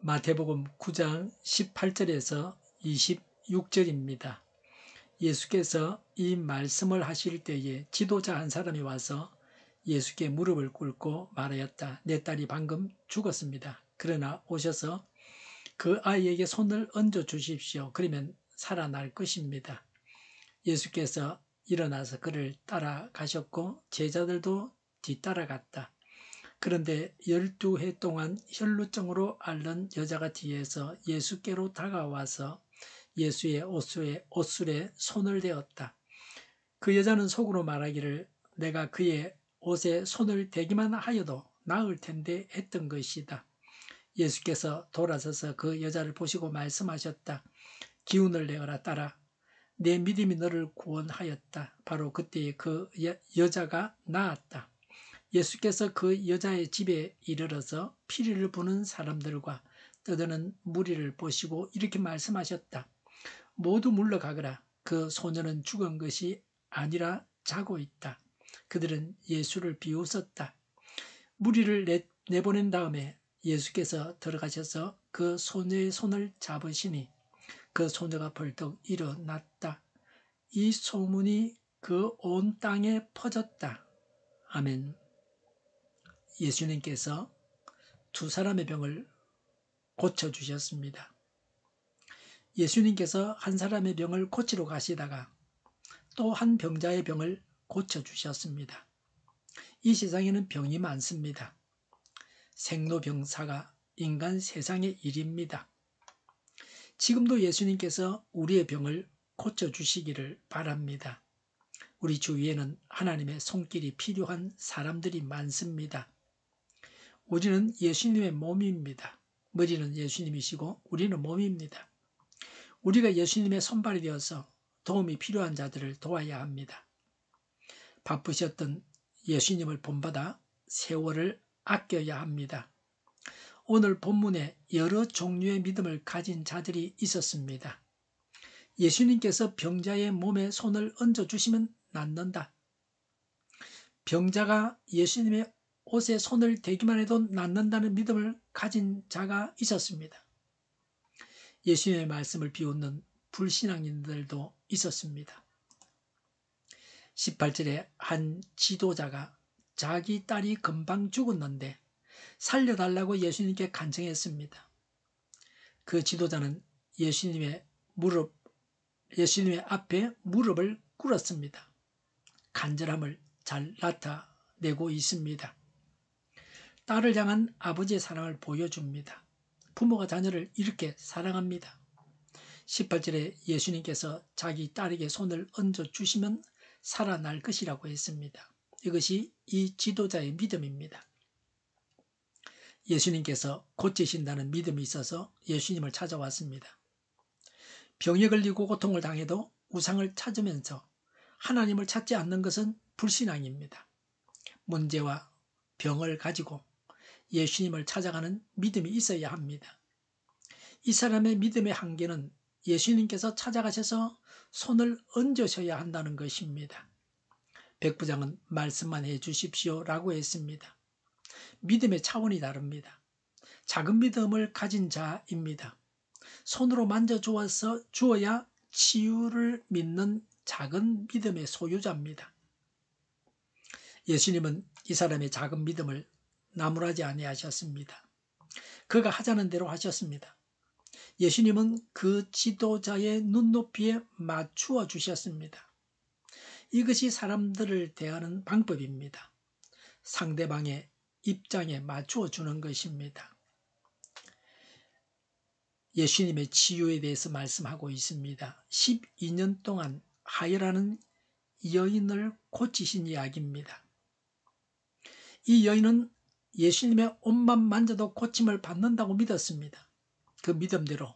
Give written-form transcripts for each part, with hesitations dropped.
마태복음 9장 18절에서 26절입니다. 예수께서 이 말씀을 하실 때에 지도자 한 사람이 와서 예수께 무릎을 꿇고 말하였다. 내 딸이 방금 죽었습니다. 그러나 오셔서 그 아이에게 손을 얹어 주십시오. 그러면 살아날 것입니다. 예수께서 일어나서 그를 따라가셨고 제자들도 뒤따라갔다. 그런데 12해 동안 혈루증으로 앓는 여자가 뒤에서 예수께로 다가와서 예수의 옷술에 손을 대었다. 그 여자는 속으로 말하기를 내가 그의 옷에 손을 대기만 하여도 나을 텐데 했던 것이다. 예수께서 돌아서서 그 여자를 보시고 말씀하셨다. 기운을 내어라 딸아. 내 믿음이 너를 구원하였다. 바로 그때에 그 여자가 나았다. 예수께서 그 여자의 집에 이르러서 피리를 부는 사람들과 떠드는 무리를 보시고 이렇게 말씀하셨다. 모두 물러가거라. 그 소녀는 죽은 것이 아니라 자고 있다. 그들은 예수를 비웃었다. 무리를 내보낸 다음에 예수께서 들어가셔서 그 소녀의 손을 잡으시니 그 소녀가 벌떡 일어났다. 이 소문이 그 온 땅에 퍼졌다. 아멘. 예수님께서 두 사람의 병을 고쳐주셨습니다. 예수님께서 한 사람의 병을 고치러 가시다가 또 한 병자의 병을 고쳐주셨습니다. 이 세상에는 병이 많습니다. 생로병사가 인간 세상의 일입니다. 지금도 예수님께서 우리의 병을 고쳐주시기를 바랍니다. 우리 주위에는 하나님의 손길이 필요한 사람들이 많습니다. 우리는 예수님의 몸입니다. 머리는 예수님이시고 우리는 몸입니다. 우리가 예수님의 손발이 되어서 도움이 필요한 자들을 도와야 합니다. 바쁘셨던 예수님을 본받아 세월을 아껴야 합니다. 오늘 본문에 여러 종류의 믿음을 가진 자들이 있었습니다. 예수님께서 병자의 몸에 손을 얹어주시면 낫는다. 병자가 예수님의 옷에 손을 대기만 해도 낫는다는 믿음을 가진 자가 있었습니다. 예수님의 말씀을 비웃는 불신앙인들도 있었습니다. 18절에 한 지도자가 자기 딸이 금방 죽었는데 살려달라고 예수님께 간청했습니다. 그 지도자는 예수님의 앞에 무릎을 꿇었습니다. 간절함을 잘 나타내고 있습니다. 딸을 향한 아버지의 사랑을 보여줍니다. 부모가 자녀를 이렇게 사랑합니다. 18절에 예수님께서 자기 딸에게 손을 얹어주시면 살아날 것이라고 했습니다. 이것이 이 지도자의 믿음입니다. 예수님께서 고치신다는 믿음이 있어서 예수님을 찾아왔습니다. 병에 걸리고 고통을 당해도 우상을 찾으면서 하나님을 찾지 않는 것은 불신앙입니다. 문제와 병을 가지고 예수님을 찾아가는 믿음이 있어야 합니다. 이 사람의 믿음의 한계는 예수님께서 찾아가셔서 손을 얹으셔야 한다는 것입니다. 백부장은 말씀만 해 주십시오라고 했습니다. 믿음의 차원이 다릅니다. 작은 믿음을 가진 자입니다. 손으로 주어야 치유를 믿는 작은 믿음의 소유자입니다. 예수님은 이 사람의 작은 믿음을 나무라지 아니하셨습니다. 그가 하자는 대로 하셨습니다. 예수님은 그 지도자의 눈높이에 맞추어 주셨습니다. 이것이 사람들을 대하는 방법입니다. 상대방의 입장에 맞추어 주는 것입니다. 예수님의 치유에 대해서 말씀하고 있습니다. 12년 동안 하혈하는 여인을 고치신 이야기입니다. 이 여인은 예수님의 옷만 만져도 고침을 받는다고 믿었습니다. 그 믿음대로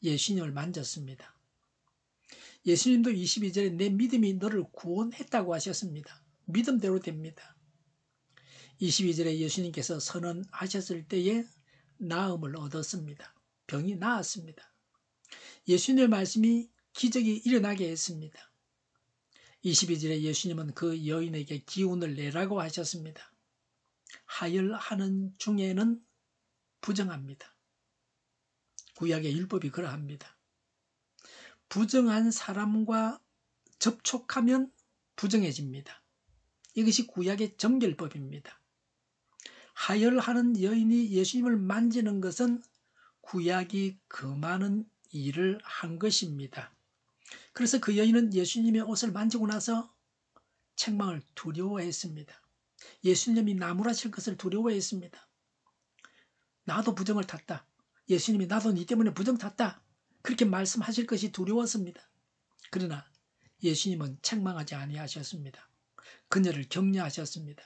예수님을 만졌습니다. 예수님도 22절에 내 믿음이 너를 구원했다고 하셨습니다. 믿음대로 됩니다. 22절에 예수님께서 선언하셨을 때에 나음을 얻었습니다. 병이 나았습니다. 예수님의 말씀이 기적이 일어나게 했습니다. 22절에 예수님은 그 여인에게 기운을 내라고 하셨습니다. 하혈하는 중에는 부정합니다. 구약의 율법이 그러합니다. 부정한 사람과 접촉하면 부정해집니다. 이것이 구약의 정결법입니다. 하혈하는 여인이 예수님을 만지는 것은 구약이 금하는 일을 한 것입니다. 그래서 그 여인은 예수님의 옷을 만지고 나서 책망을 두려워했습니다. 예수님이 나무라실 것을 두려워했습니다. 나도 부정을 탔다. 예수님이 나도 네 때문에 부정 탔다. 그렇게 말씀하실 것이 두려웠습니다. 그러나 예수님은 책망하지 아니하셨습니다. 그녀를 격려하셨습니다.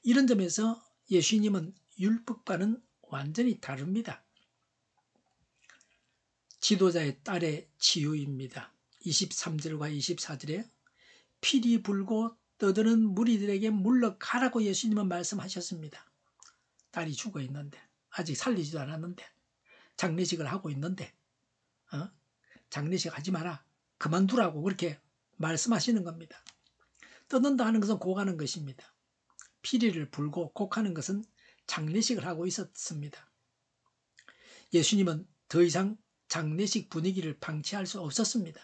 이런 점에서 예수님은 율법과는 완전히 다릅니다. 지도자의 딸의 치유입니다. 23절과 24절에 피리 불고 떠드는 무리들에게 물러가라고 예수님은 말씀하셨습니다. 딸이 죽어 있는데, 아직 살리지도 않았는데, 장례식을 하고 있는데, 장례식 하지 마라, 그만두라고 그렇게 말씀하시는 겁니다. 떠든다 하는 것은 곡하는 것입니다. 피리를 불고 곡하는 것은 장례식을 하고 있었습니다. 예수님은 더 이상 장례식 분위기를 방치할 수 없었습니다.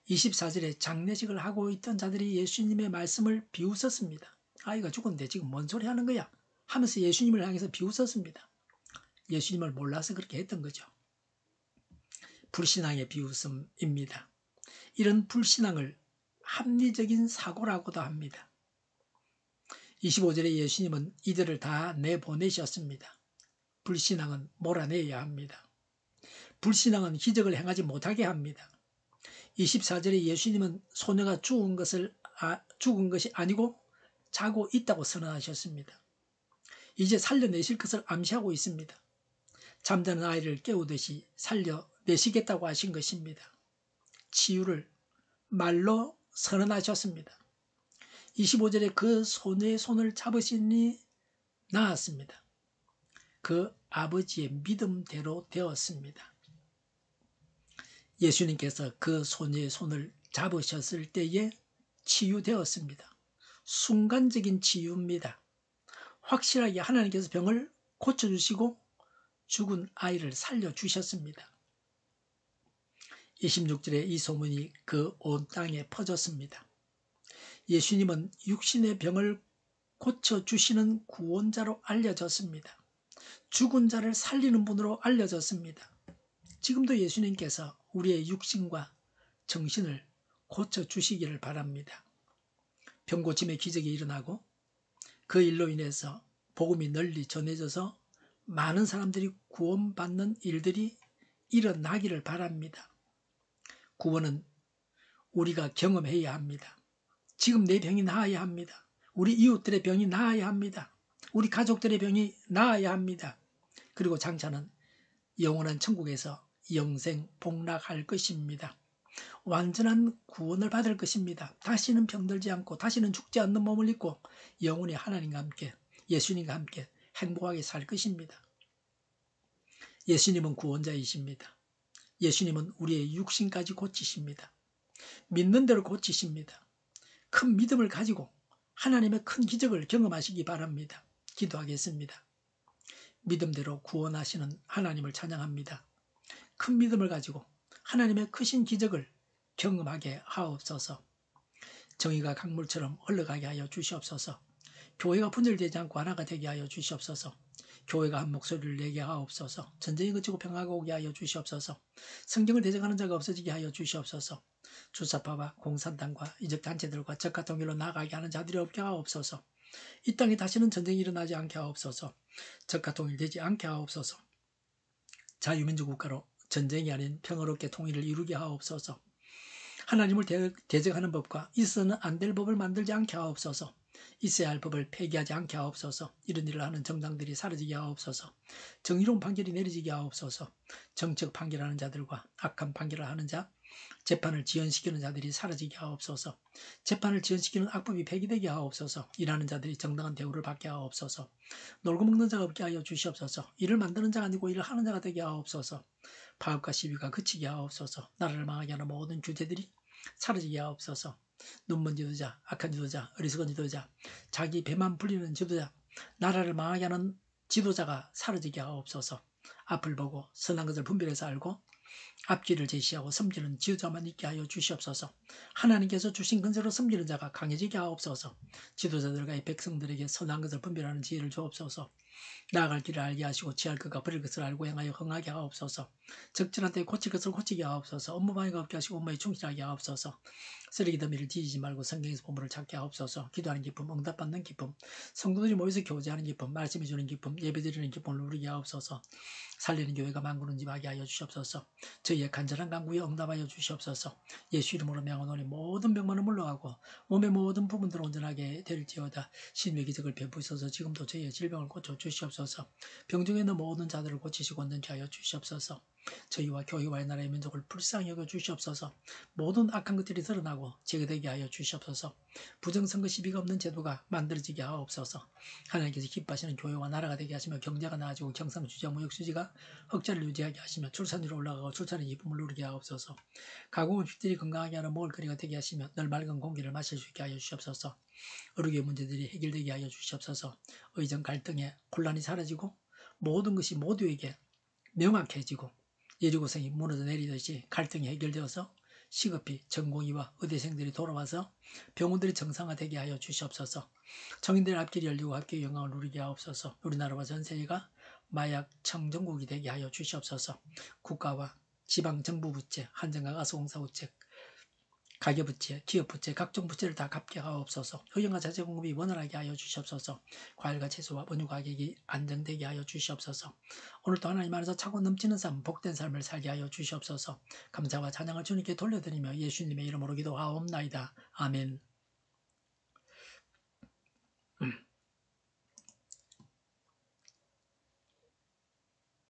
24절에 장례식을 하고 있던 자들이 예수님의 말씀을 비웃었습니다. 아이가 죽었는데 지금 뭔 소리 하는 거야? 하면서 예수님을 향해서 비웃었습니다. 예수님을 몰라서 그렇게 했던 거죠. 불신앙의 비웃음입니다. 이런 불신앙을 합리적인 사고라고도 합니다. 25절에 예수님은 이들을 다 내보내셨습니다. 불신앙은 몰아내야 합니다. 불신앙은 기적을 행하지 못하게 합니다. 24절에 예수님은 소녀가 죽은 것이 아니고 자고 있다고 선언하셨습니다. 이제 살려내실 것을 암시하고 있습니다. 잠자는 아이를 깨우듯이 살려내시겠다고 하신 것입니다. 치유를 말로 선언하셨습니다. 25절에 그 소녀의 손을 잡으시니 나았습니다. 그 아버지의 믿음대로 되었습니다. 예수님께서 그 소녀의 손을 잡으셨을 때에 치유되었습니다. 순간적인 치유입니다. 확실하게 하나님께서 병을 고쳐주시고 죽은 아이를 살려주셨습니다. 26절에 이 소문이 그 온 땅에 퍼졌습니다. 예수님은 육신의 병을 고쳐주시는 구원자로 알려졌습니다. 죽은 자를 살리는 분으로 알려졌습니다. 지금도 예수님께서 우리의 육신과 정신을 고쳐주시기를 바랍니다. 병고침의 기적이 일어나고 그 일로 인해서 복음이 널리 전해져서 많은 사람들이 구원받는 일들이 일어나기를 바랍니다. 구원은 우리가 경험해야 합니다. 지금 내 병이 나아야 합니다. 우리 이웃들의 병이 나아야 합니다. 우리 가족들의 병이 나아야 합니다. 그리고 장차는 영원한 천국에서 영생 복락할 것입니다. 완전한 구원을 받을 것입니다. 다시는 병들지 않고 다시는 죽지 않는 몸을 입고 영원히 하나님과 함께 예수님과 함께 행복하게 살 것입니다. 예수님은 구원자이십니다. 예수님은 우리의 육신까지 고치십니다. 믿는 대로 고치십니다. 큰 믿음을 가지고 하나님의 큰 기적을 경험하시기 바랍니다. 기도하겠습니다. 믿음대로 구원하시는 하나님을 찬양합니다. 큰 믿음을 가지고 하나님의 크신 기적을 경험하게 하옵소서. 정의가 강물처럼 흘러가게 하여 주시옵소서. 교회가 분열되지 않고 하나가 되게 하여 주시옵소서. 교회가 한 목소리를 내게 하옵소서. 전쟁이 그치고 평화가 오게 하여 주시옵소서. 성경을 대적하는 자가 없어지게 하여 주시옵소서. 주사파와 공산당과 이적단체들과 적과 통일로 나아가게 하는 자들이 없게 하옵소서. 이 땅에 다시는 전쟁이 일어나지 않게 하옵소서. 적과 통일되지 않게 하옵소서. 자유민주 국가로 전쟁이 아닌 평화롭게 통일을 이루게 하옵소서. 하나님을 대적하는 법과 있어서는 안 될 법을 만들지 않게 하옵소서. 있어야 할 법을 폐기하지 않게 하옵소서. 이런 일을 하는 정당들이 사라지게 하옵소서. 정의로운 판결이 내려지게 하옵소서. 정책 판결하는 자들과 악한 판결을 하는 자, 재판을 지연시키는 자들이 사라지게 하옵소서. 재판을 지연시키는 악법이 폐기되게 하옵소서. 일하는 자들이 정당한 대우를 받게 하옵소서. 놀고 먹는 자가 없게 하여 주시옵소서. 일을 만드는 자가 아니고 일을 하는 자가 되게 하옵소서. 파업과 시비가 그치게 하옵소서. 나라를 망하게 하는 모든 주제들이 사라지게 하옵소서. 눈먼 지도자, 악한 지도자, 어리석은 지도자, 자기 배만 불리는 지도자, 나라를 망하게 하는 지도자가 사라지게 하옵소서. 앞을 보고 선한 것을 분별해서 알고 앞길을 제시하고 섬기는 지도자만 있게 하여 주시옵소서. 하나님께서 주신 근세로 섬기는 자가 강해지게 하옵소서. 지도자들과 이 백성들에게 선한 것을 분별하는 지혜를 주옵소서. 나아갈 길을 알게 하시고 취할 것과 버릴 것을 알고 행하여 흥하게 하옵소서. 적절한 때에 고칠 것을 고치게 하옵소서. 업무방해가 없게 하시고 업무에 충실하게 하옵소서. 쓰레기 더미를 뒤지지 말고 성경에서 보물을 찾게 하옵소서. 기도하는 기쁨, 응답받는 기쁨, 성도들이 모여서 교제하는 기쁨, 말씀해 주는 기쁨, 예배드리는 기쁨을 누리게 하옵소서. 살리는 교회가 만구는집하게 하여 주시옵소서. 저희의 간절한 간구에 응답하여 주시옵소서. 예수 이름으로 명하노니 모든 병만은 물러가고 몸의 모든 부분들을 온전하게 될지어다. 신의 기적을 베푸소서. 지금도 저희의 질병을 고쳐 주시옵소서. 병중에 있는 모든 자들을 고치시고 온전케 하여 주시옵소서. 저희와 교회와의 나라의 민족을 불쌍히 여겨 주시옵소서. 모든 악한 것들이 드러나고 제거되게 하여 주시옵소서. 부정선거 시비가 없는 제도가 만들어지게 하옵소서. 하나님께서 기뻐하시는 교회와 나라가 되게 하시며 경제가 나아지고 경상수지와 무역수지가 흑자를 유지하게 하시며 출산율이 올라가고 출산의 기쁨을 누리게 하옵소서. 가공업식들이 건강하게 하는 먹을거리가 되게 하시며 늘 맑은 공기를 마실 수 있게 하여 주시옵소서. 의료의 문제들이 해결되게 하여 주시옵소서. 의정 갈등의 혼란이 사라지고 모든 것이 모두에게 명확해지고 예리고성이 무너져 내리듯이 갈등이 해결되어서 시급히 전공의와 의대생들이 돌아와서 병원들이 정상화되게 하여 주시옵소서. 정인들의 앞길이 열리고 앞길의 영광을 누리게 하옵소서. 우리나라와 전 세계가 마약 청정국이 되게 하여 주시옵소서. 국가와 지방정부 부채, 한전과 가스공사 부채, 가계부채, 기업부채, 각종 부채를 다 갚게 하옵소서. 효용과 자재 공급이 원활하게 하여 주시옵소서. 과일과 채소와 원유 가격이 안정되게 하여 주시옵소서. 오늘도 하나님 안에서 차고 넘치는 삶, 복된 삶을 살게 하여 주시옵소서. 감사와 찬양을 주님께 돌려드리며 예수님의 이름으로 기도하옵나이다. 아멘.